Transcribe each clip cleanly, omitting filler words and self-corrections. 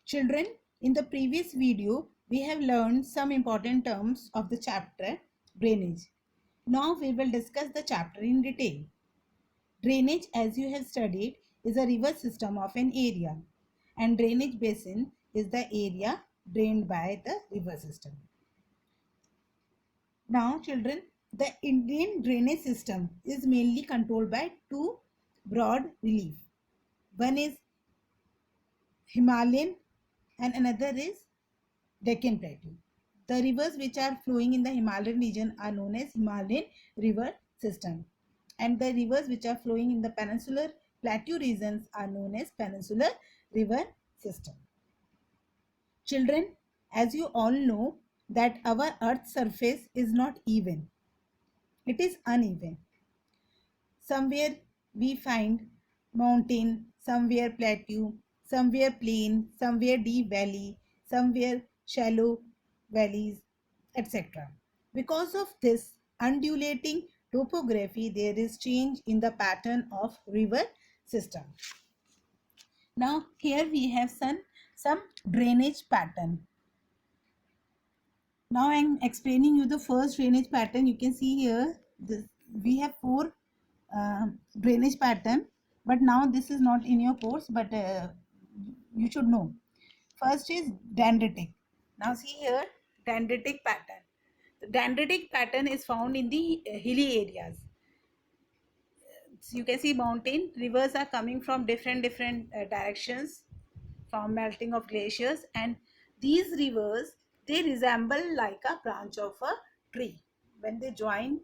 Children, in the previous video, we have learned some important terms of the chapter drainage. Now we will discuss the chapter in detail. Drainage, as you have studied, is a river system of an area, and drainage basin is the area drained by the river system. Now, children, the Indian drainage system is mainly controlled by two broad relief. One is Himalayan and another is Deccan Plateau. The rivers which are flowing in the Himalayan region are known as Himalayan river system, and the rivers which are flowing in the peninsular plateau regions are known as peninsular river system. Children, as you all know that our earth's surface is not even, it is uneven. Somewhere we find mountain, somewhere plateau, somewhere plain, somewhere deep valley, somewhere shallow valleys, etc. Because of this undulating topography, there is change in the pattern of river system. Now here we have some drainage pattern. Now I am explaining you the first drainage pattern. You can see here we have four drainage pattern, but now this is not in your course, but you should know. First is dendritic. Now see here, dendritic pattern. The dendritic pattern is found in the hilly areas. So you can see mountain rivers are coming from different directions from melting of glaciers, and these rivers, they resemble like a branch of a tree. When they join,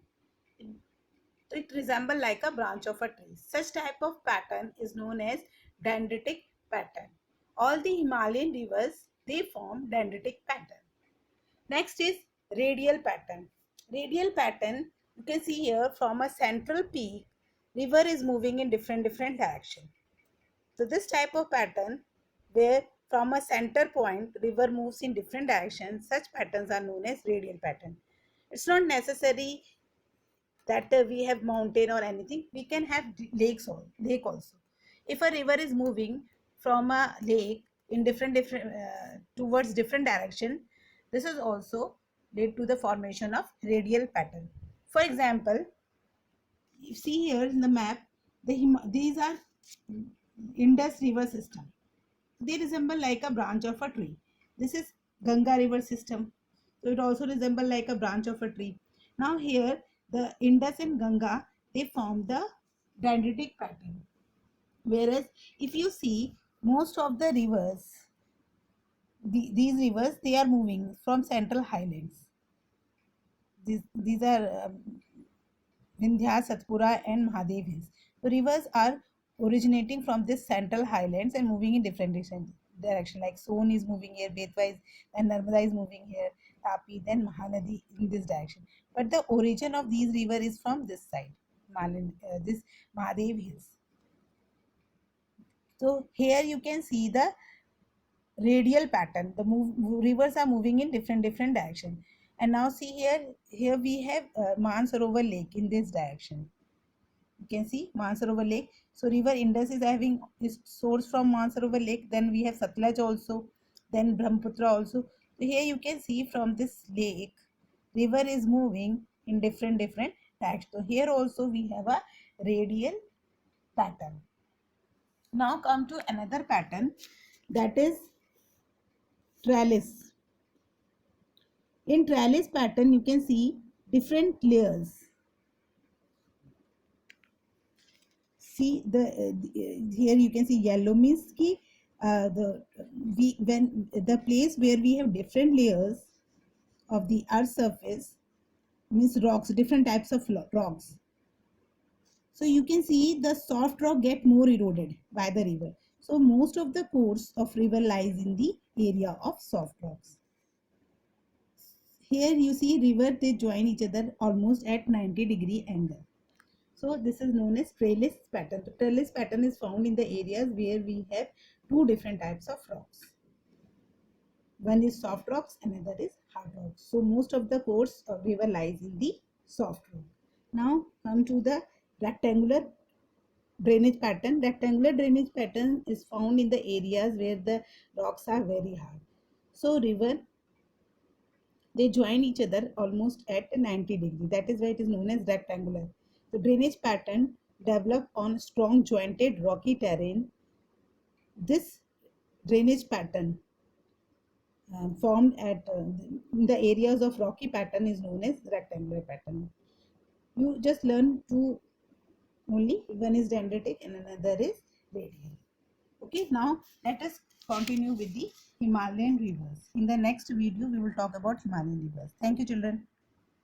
it resemble like a branch of a tree. Such type of pattern is known as dendritic pattern. All the Himalayan rivers, they form dendritic pattern. Next is radial pattern. Radial pattern, you can see here from a central peak, river is moving in different direction. So this type of pattern, where from a center point river moves in different directions, such patterns are known as radial pattern. It's not necessary that we have mountain or anything. We can have lake also. If a river is moving from a lake in different towards different direction, this is also led to the formation of radial pattern. For example, you see here in the map, these are Indus river system. They resemble like a branch of a tree. This is Ganga river system. So it also resemble like a branch of a tree. Now here the Indus and Ganga, they form the dendritic pattern. Whereas if you see most of the rivers, these rivers, they are moving from central highlands. These are Vindhya, Satpura and Mahadev hills. The rivers are originating from this central highlands and moving in different direction. Like Son is moving here, Betwa is, and Narmada is moving here, Tapi, then Mahanadi in this direction. But the origin of these rivers is from this side, this Mahadev hills. So here you can see the radial pattern. The rivers are moving in different direction. And now see here we have Mansarovar lake in this direction. You can see Mansarovar lake. So river Indus is having its source from Mansarovar lake. Then we have Satluj also, then Brahmaputra also. So here you can see from this lake, river is moving in different directions. So here also we have a radial pattern. Now come to another pattern, that is trellis. In trellis pattern, you can see different layers. See here you can see yellow means ki, when the place where we have different layers of the earth surface means rocks, different types of rocks. So you can see the soft rock get more eroded by the river. So most of the course of river lies in the area of soft rocks. Here you see river, they join each other almost at 90-degree angle. So this is known as trellis pattern. The trellis pattern is found in the areas where we have two different types of rocks. One is soft rocks, another is hard rocks. So most of the course of river lies in the soft rock. Now come to the rectangular drainage pattern. Rectangular drainage pattern is found in the areas where the rocks are very hard. So river, they join each other almost at 90 degrees. That is why it is known as rectangular. The drainage pattern develop on strong jointed rocky terrain. This drainage pattern formed at in the areas of rocky pattern is known as rectangular pattern. You just learn two only. One is dendritic and another is radial. Okay, now let us continue with the Himalayan rivers. In the next video, we will talk about Himalayan rivers. Thank you, children.